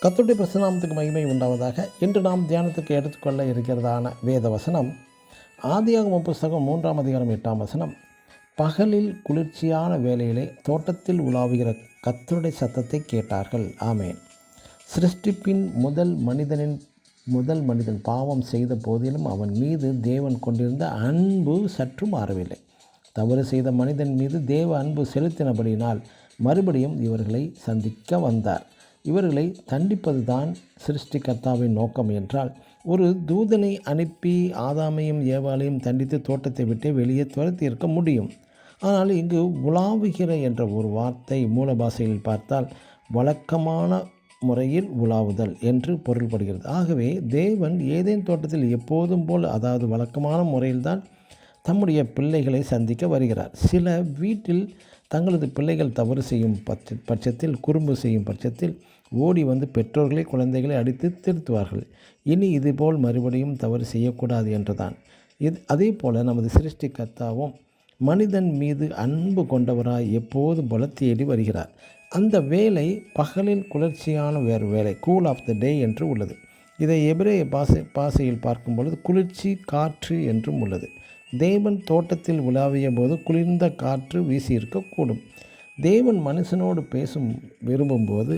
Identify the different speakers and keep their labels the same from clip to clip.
Speaker 1: கர்த்தருடைய பிரசனாமத்துக்கு மகிமை உண்டாவதாக. இன்று நாம் தியானத்துக்கு எடுத்துக்கொள்ள இருக்கிறதான வேத வசனம் ஆதியாகமம் புஸ்தகம் 3ஆம் அதிகாரம் 8ஆம் வசனம். பகலில் குளிர்ச்சியான வேளையிலே தோட்டத்தில் உலாவுகிற கர்த்தருடைய சத்தத்தை கேட்டார்கள். ஆமேன். சிருஷ்டிப்பின் முதல் மனிதன் பாவம் செய்த போதிலும் அவன் மீது தேவன் கொண்டிருந்த அன்பு சற்றும் மாறவில்லை. தவறு செய்த மனிதன் மீது தேவ அன்பு செலுத்தினபடியினால் மறுபடியும் இவர்களை சந்திக்க வந்தார். இவர்களை தண்டிப்பதுதான் சிருஷ்டிகர்த்தாவின் நோக்கம் என்றால், ஒரு தூதனை அனுப்பி ஆதாமையும் ஏவாளையும் தண்டித்து தோட்டத்தை விட்டு வெளியே துரத்தி இருக்க முடியும். ஆனால் இங்கு உலாவுகிற என்ற ஒரு வார்த்தை மூல பாஷையில் பார்த்தால் வழக்கமான முறையில் உலாவுதல் என்று பொருள்படுகிறது. ஆகவே தேவன் ஏதேன் தோட்டத்தில் எப்போதும் போல், அதாவது வழக்கமான முறையில்தான் தம்முடைய பிள்ளைகளை சந்திக்க வருகிறார். சில வீட்டில் தங்களது பிள்ளைகள் தவறு செய்யும் பட்சத்தில், குறும்பு செய்யும் பட்சத்தில் ஓடி வந்து பெற்றோர்களை குழந்தைகளை அடித்து திருத்துவார்கள். இனி இதுபோல் மறுபடியும் தவறு செய்யக்கூடாது என்றுதான். அதே போல் நமது சிருஷ்டிகர்த்தாவும் மனிதன் மீது அன்பு கொண்டவராய் எப்போதும் போல தேடி வருகிறார். அந்த வேலை பகலில் குளிர்ச்சியான வேறு வேலை, கூல் ஆஃப் த டே என்று உள்ளது. இதை எபிரேய பாஷையில் பார்க்கும் பொழுது குளிர்ச்சி காற்று என்றும் உள்ளது. தேவன் தோட்டத்தில் உலாவிய போது குளிர்ந்த காற்று வீசியிருக்கக்கூடும். தேவன் மனுஷனோடு விரும்பும்போது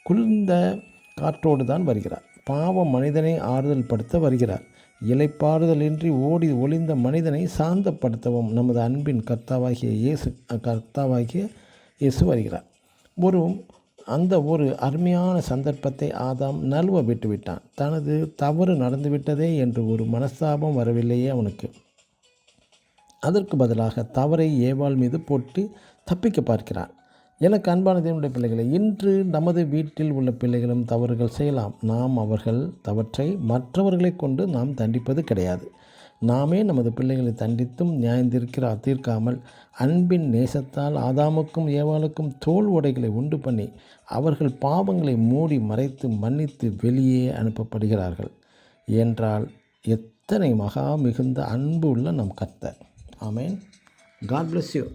Speaker 1: குளிர்ந்த காற்றோடு தான் வருகிறார். பாவம் மனிதனை ஆறுதல் படுத்த வருகிறார். இலைப்பாறுதலின்றி ஓடி ஒளிந்த மனிதனை சாந்தப்படுத்தவும் நமது அன்பின் கர்த்தாவாகிய இயேசு வருகிறார். ஒரு அருமையான சந்தர்ப்பத்தை ஆதாம் நழுவ விட்டுவிட்டான். தனது தவறு நடந்துவிட்டதே என்று ஒரு மனஸ்தாபம் வரவில்லையே அவனுக்கு. அதற்கு பதிலாக தவறை ஏவாள் மீது போட்டு தப்பிக்க பார்க்கிறான். எனக்கு அன்பான தேவனுடைய பிள்ளைகளை, இன்று நமது வீட்டில் உள்ள பிள்ளைகளும் தவறுகள் செய்யலாம். நாம் அவர்கள் தவற்றை மற்றவர்களை கொண்டு நாம் தண்டிப்பது கிடையாது. நாமே நமது பிள்ளைகளை தண்டித்தும் தீர்க்காமல் அன்பின் நேசத்தால் ஆதாமுக்கும் ஏவாளுக்கும் தோல் உடைகளை உண்டு பண்ணி அவர்கள் பாவங்களை மூடி மறைத்து மன்னித்து வெளியே அனுப்பப்படுகிறார்கள் என்றால் எத்தனை மகா மிகுந்த அன்பு உள்ள நம் கர்த்தர். ஆமேன். God bless you.